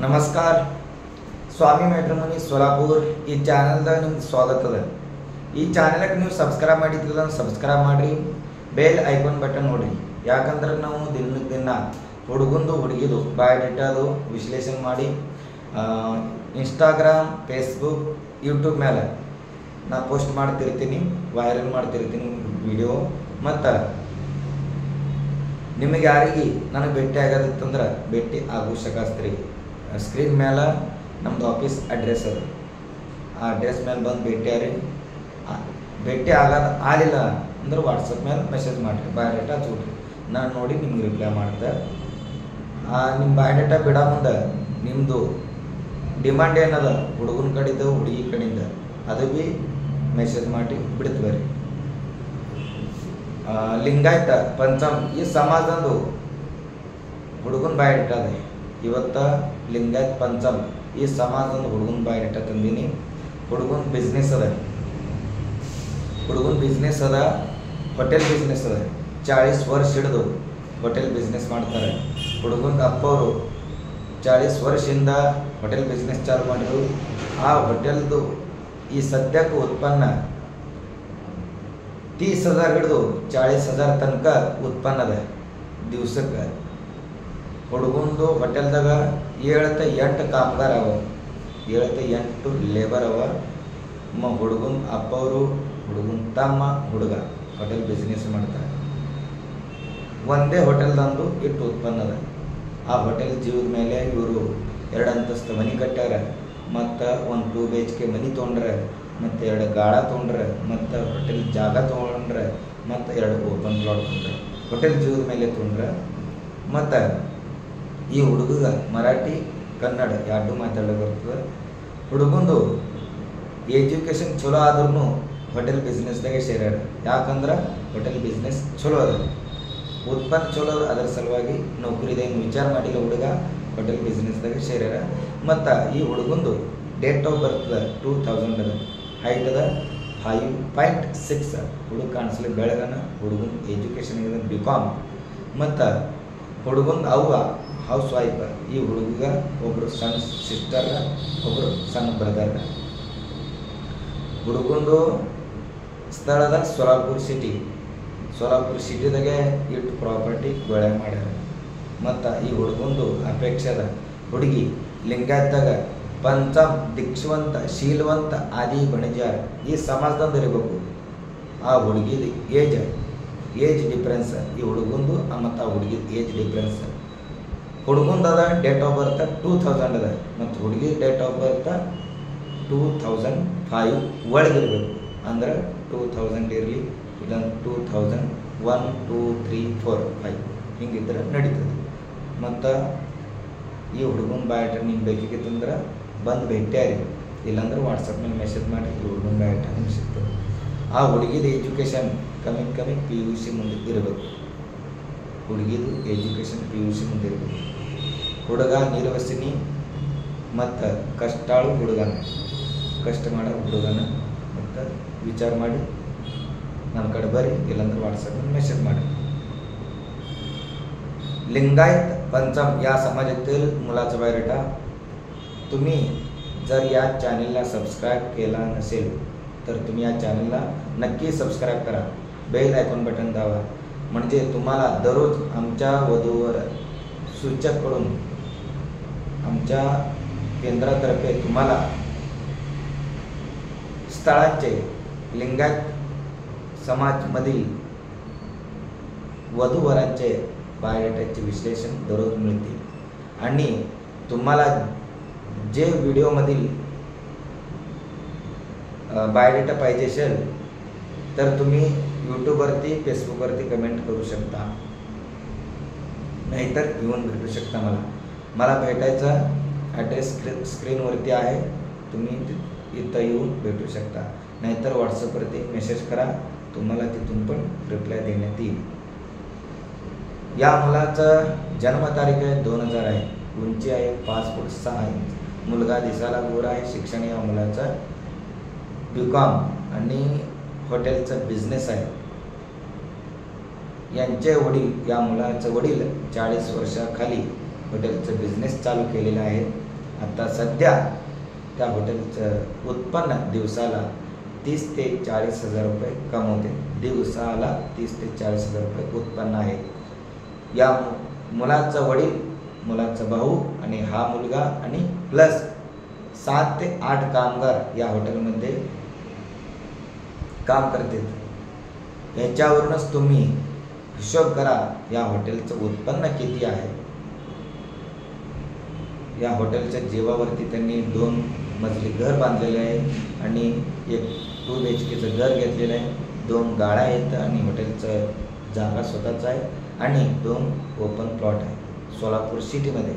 ನಮಸ್ಕಾರ ಸ್ವಾಮಿ ಮ್ಯಾಟ್ರಿಮೋನಿ ಸೋಲಾಪುರ್ ಈ ಚಾನಲ್ದಾಗ ನಿಮ್ಗೆ ಸ್ವಾಗತ ಅದ. ಈ ಚಾನಲ್ಗೆ ನೀವು ಸಬ್ಸ್ಕ್ರೈಬ್ ಮಾಡಿದ್ರಲ್ಲ ಸಬ್ಸ್ಕ್ರೈಬ್ ಮಾಡಿರಿ, ಬೇಲ್ ಐಕಾನ್ ಬಟನ್ ನೋಡಿರಿ. ಯಾಕಂದ್ರೆ ನಾವು ದಿನ ಹುಡುಗಂದು ಹುಡುಗಿದು ಬಯೋಡೇಟಾದು ವಿಶ್ಲೇಷಣೆ ಮಾಡಿ ಇನ್ಸ್ಟಾಗ್ರಾಮ್, ಫೇಸ್ಬುಕ್, ಯೂಟ್ಯೂಬ್ ಮೇಲೆ ನಾ ಪೋಸ್ಟ್ ಮಾಡ್ತಿರ್ತೀನಿ, ವೈರಲ್ ಮಾಡ್ತಿರ್ತೀನಿ ವಿಡಿಯೋ. ಮತ್ತು ನಿಮಗೆ ಯಾರಿಗೆ ನನಗೆ ಭೇಟಿ ಆಗೋದಿತ್ತಂದ್ರೆ ಭೇಟಿ ಆಗೋ ಶಕಾಸ್ತ್ರಿ. ಸ್ಕ್ರೀನ್ ಮೇಲೆ ನಮ್ಮದು ಆಫೀಸ್ ಅಡ್ರೆಸ್ ಅದು, ಆ ಅಡ್ರೆಸ್ ಮೇಲೆ ಬಂದು ಭೇಟಿಯಾರಿ. ಭೇಟಿ ಆಗಲಿಲ್ಲ ಅಂದ್ರೆ ವಾಟ್ಸಪ್ ಮೇಲೆ ಮೆಸೇಜ್ ಮಾಡಿರಿ, ಬಯೋಡೇಟಾ ಹಚ್ಬಿಟ್ರಿ, ನಾನು ನೋಡಿ ನಿಮ್ಗೆ ರಿಪ್ಲೈ ಮಾಡ್ದೆ. ನಿಮ್ಮ ಬಯೋಡೇಟಾ ಬಿಡೋ ಮುಂದೆ ನಿಮ್ಮದು ಡಿಮಾಂಡ್ ಏನದ ಹುಡುಗನ ಕಡೆದು ಹುಡುಗಿ ಕಡೆಯಿಂದ ಅದು ಭೀ ಮೆಸೇಜ್ ಮಾಡಿ ಬಿಡ್ತೀವಿ ರೀ. ಲಿಂಗಾಯತ ಪಂಚಮ್ ಈ ಸಮಾಜದಂದು ಹುಡುಗನ ಬಯೋಡೇಟಾ ಅದ. ಇವತ್ತು ಲಿಂಗಾಯತ್ ಪಂಚಮ್ ಈ ಸಮಾಜದಂದು ಹುಡುಗನ ಬಯೋಡೇಟಾ ತಂದೀನಿ. ಹುಡುಗನ ಬಿಸ್ನೆಸ್ ಅದ, ಹೋಟೆಲ್ ಬಿಸ್ನೆಸ್ ಅದ. 40 ವರ್ಷ ಹಿಡಿದು ಹೋಟೆಲ್ ಬಿಸ್ನೆಸ್ ಮಾಡ್ತಾರೆ. ಹುಡುಗನ ಅಪ್ಪವರು 40 ವರ್ಷದಿಂದ ಹೋಟೆಲ್ ಬಿಸ್ನೆಸ್ ಚಾಲು ಮಾಡಿದ್ರು. ಆ ಹೋಟೆಲ್ದು ಈ ಸದ್ಯಕ್ಕೆ ಉತ್ಪನ್ನ 30,000 ಹಿಡಿದು 40,000 ತನಕ ಉತ್ಪನ್ನ ಅದ ದಿವ್ಸಕ್ಕೆ. ಹುಡುಗಂದು ಹೋಟೆಲ್ದಾಗ 7-8 ಕಾಮಗಾರ ಅವ, 7-8 ಲೇಬರ್ ಅವ. ಹುಡುಗನ ಅಪ್ಪವರು, ಹುಡುಗನ ತಮ್ಮ, ಹುಡುಗ ಹೋಟೆಲ್ ಬಿಸ್ನೆಸ್ ಮಾಡ್ತಾರೆ. ಒಂದೇ ಹೋಟೆಲ್ದಂದು ಇಟ್ಟು ಉತ್ಪನ್ನ ಅದ. ಆ ಹೋಟೆಲ್ ಜೀವದ ಮೇಲೆ ಇವರು 2 ಅಂತಸ್ತು ಮನೆ ಕಟ್ಟಾರ, ಮತ್ತು ಒಂದು 2 BHK ಮನೆ ತೊಗೊಂಡ್ರೆ, ಮತ್ತು 2 ಗಾಳ ತೊಗೊಂಡ್ರೆ, ಮತ್ತು ಹೋಟೆಲ್ ಜಾಗ ತೊಗೊಂಡ್ರೆ, ಮತ್ತು 2 ಓಪನ್ ಪ್ಲಾಟ್ ತೊಗೊಂಡ್ರೆ, ಹೋಟೆಲ್ ಜೀವದ ಮೇಲೆ ತೊಗೊಂಡ್ರೆ. ಮತ್ತು ಈ ಹುಡುಗ ಮರಾಠಿ ಕನ್ನಡ 2 ಮಾತಾಡೋ ಬರ್ತದೆ. ಹುಡುಗಂದು ಎಜುಕೇಷನ್ ಚಲೋ ಆದ್ರೂ ಹೋಟೆಲ್ ಬಿಸ್ನೆಸ್ದಾಗೆ ಸೇರ್ಯಾರ. ಯಾಕಂದ್ರೆ ಹೋಟೆಲ್ ಬಿಸ್ನೆಸ್ ಚಲೋ ಅದ, ಉತ್ಪನ್ನ ಚಲೋ ಅದ. ಅದರ ಸಲುವಾಗಿ ನೌಕರಿದೇನು ವಿಚಾರ ಮಾಡಿಲ್ಲ ಹುಡುಗ, ಹೋಟೆಲ್ ಬಿಸ್ನೆಸ್ದಾಗೆ ಸೇರ್ಯಾರ. ಮತ್ತು ಈ ಹುಡುಗಂದು ಡೇಟ್ ಆಫ್ ಬರ್ತ್ 2000 ಅದ. ಹೈಟ್ ಅದ 5.6. ಹುಡುಗ ಕಾಣಿಸ್ಲಿ ಬೆಳಗನ. ಹುಡುಗನ ಎಜುಕೇಷನ್ ಇದೆ BCom. ಮತ್ತು ಹುಡುಗನ ಅವ್ವ ಹೌಸ್ ವೈಫ್. ಈ ಹುಡುಗ ಒಬ್ಬರು ಸಣ್ಣ ಸಿಸ್ಟರ್, ಒಬ್ಬರು ಸಣ್ಣ ಬ್ರದರ್. ಹುಡುಗಂದು ಸ್ಥಳದ ಸೋಲಾಪುರ್ ಸಿಟಿದಾಗೆ ಇಟ್ಟು ಪ್ರಾಪರ್ಟಿ ಗೊಳೆ ಮಾಡ್ಯಾರ. ಮತ್ತು ಈ ಹುಡುಗಂದು ಅಪೇಕ್ಷದ ಹುಡುಗಿ ಲಿಂಗಾಯತ್ದಾಗ ಪಂಚಮ್ ದೀಕ್ಷವಂತ ಶೀಲವಂತ ಆದಿ ಬಣಿಜಾರ ಈ ಸಮಾಜದಂದು ಇರಬೇಕು. ಆ ಹುಡುಗಿದ ಏಜ್ ಡಿಫ್ರೆನ್ಸ್, ಈ ಹುಡುಗಂದು ಮತ್ತು ಆ ಹುಡುಗಿದ ಏಜ್ ಡಿಫ್ರೆನ್ಸ್. ಹುಡುಗಂದದ ಡೇಟ್ ಆಫ್ ಬರ್ತ್ 2000 ಅದ, ಮತ್ತು ಹುಡುಗಿ ಡೇಟ್ ಆಫ್ ಬರ್ತ್ 2005 ಒಳಗಿರ್ಬೇಕು. ಅಂದ್ರೆ 2000 ಇರಲಿ, ಇಲ್ಲ 2001, 2, 3, 4, 5 ಹಿಂಗಿದ್ರೆ ನಡೀತದೆ. ಮತ್ತು ಈ ಹುಡುಗನ ಬಯೋಡೇಟಾ ನಿಮ್ಗೆ ಬೇಕಿತ್ತಂದ್ರೆ ಬಂದು ಭೇಟಿಯಾರಿ, ಇಲ್ಲಾಂದ್ರೆ ವಾಟ್ಸಪ್ ಮೇಲೆ ಮೆಸೇಜ್ ಮಾಡಿ. ಈ ಹುಡುಗನ ಬಯೋಡೇಟಾ ನಿಮ್ಗೆ ಸಿಗ್ತದೆ. ಆ ಹುಡುಗಿದ ಎಜುಕೇಷನ್ ಕಮ್ಮಿ PUC ಮುಂದೆ ಇರಬೇಕು. ಹುಡುಗಿದು ಎಜುಕೇಷನ್ PUC ಮುಂದೆ ಇರಬೇಕು. ಹುಡುಗ ನಿರ್ವಸನಿ ಮತ್ತು ಕಷ್ಟಾಳು ಹುಡುಗನ, ಕಷ್ಟ ಮಾಡೋ ಹುಡುಗನ. ಮತ್ತು ವಿಚಾರ ಮಾಡಿ ನನ್ನ ಕಡೆ ಬರ್ರಿ, ಇಲ್ಲಾंದ್ರೆ व्हाट्सअप मेसेज ಮಾಡಿ. लिंगायत पंचम या समाजातील मुलाचा बायोडेटा. तुम्ही जर या चॅनलला सबस्क्राईब केला नसेल तर तुम्ही या चॅनलला नक्की सबस्क्राईब करा, बेल आयकॉन बटन दाबा. म्हणजे तुम्हाला दररोज आमच्या वधूवर सूचककडून, आमच्या केंद्रातर्फे तुम्हाला स्थळांचे, लिंगायत समाजमधील वधूवरांचे बायोडेटाचे विश्लेषण दररोज मिळतील. आणि तुम्हाला जे व्हिडिओमधील बायोडेटा पाहिजे असेल तर तुम्ही यूट्यूबवरती, फेसबुकवरती कमेंट करू शकता, नाहीतर येऊन भेटू शकता. मला भेटायचा ॲड्रेस स्क्रीनवरती आहे, तुम्ही इथं येऊन भेटू शकता. नाहीतर व्हॉट्सअपवरती मेसेज करा, तुम्हाला तिथून पण रिप्लाय देण्यात येईल. या मुलाचं जन्मतारीख आहे 2000 आहे. उंची आहे 5 फूट 6 इंच. मुलगा दिसायला गोरा आहे. शिक्षण या मुलाचं BCom आणि हॉटेलचा बिझनेस आहे. यांचे वडील, या मुलाचे वडील 40 वर्षाखाली हॉटेलचा बिझनेस चालू केलेला आहे. आता सध्या त्या हॉटेलचं उत्पन्न दिवसाला 30 ते 40 हजार रुपये कमवते. दिवसाला 30 ते 40 हजार रुपये उत्पन्न आहे. या मुलाचा वडील, मुलाचा भाऊ आणि हा मुलगा आणि प्लस 7 ते 8 कामगार या हॉटेलमध्ये काम करतात. याच्यावरूनच तुम्ही हिशोब करा या हॉटेलचं उत्पन्न किती आहे. या हॉटेलच्या जीवावरती त्यांनी 2 मजली घर बांधलेले आहे आणि एक 2 BHKचं घर घेतलेलं आहे. 2 गाड्या आहेत आणि हॉटेलचं जागा स्वतःच आहे आणि 2 ओपन प्लॉट आहे. सोलापूर सिटीमध्ये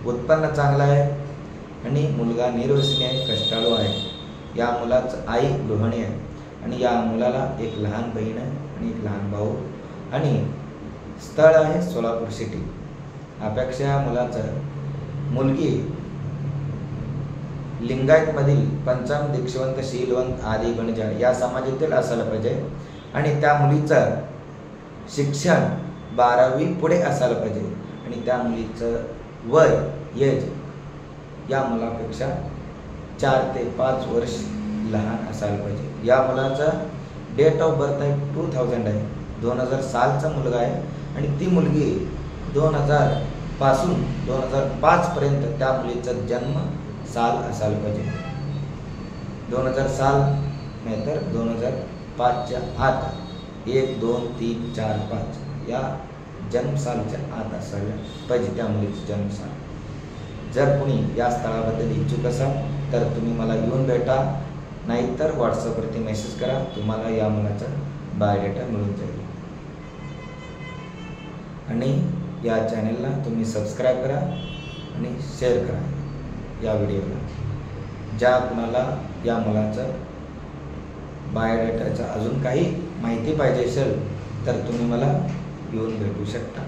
उत्पन्न चांगलं आहे आणि मुलगा निर्व्यसनी आहे, कष्टाळू आहे. या मुलाचं आई गृहिणी आहे आणि या मुलाला एक लहान बहीण आहे आणि एक लहान भाऊ आणि स्थळ आहे सोलापूर सिटी. अपेक्षा मुलाचं मुलगी लिंगायतमधील पंचाम दीक्षवंत शीलवंत आदी गणजाड या समाजातील असायला पाहिजे आणि त्या मुलीचं शिक्षण 12वी पुढे असायला पाहिजे आणि त्या मुलीचं वय एज या मुलापेक्षा 4 ते 5 वर्ष लहान असायला पाहिजे. या मुलाचा डेट ऑफ बर्थ आहे 2000 आहे, 2000 सालचा मुलगा आहे आणि ती मुलगी 2000 पासून 2005 पर्यंत त्या मुलीचा जन्म साल असायला पाहिजे. 2000 साल नाही तर 2005च्या आत 1, 2, 3, 4, 5 या जन्मसालच्या आत असायला पाहिजे त्या मुलीचं जन्मसाल. जर कुणी या स्थळाबद्दल इच्छुक असाल तर तुम्ही मला येऊन भेटा, नाहीतर व्हॉट्सअपवरती मेसेज करा. तुम्हाला या मुलाचा बायोडेटा मिळून जाईल. आणि या चॅनलला तुम्ही सबस्क्राईब करा आणि शेअर करा या व्हिडिओला. ज्या कुणाला या मुलाचं बायोडेटाचं अजून काही माहिती पाहिजे असेल तर तुम्ही मला येऊन भेटू शकता.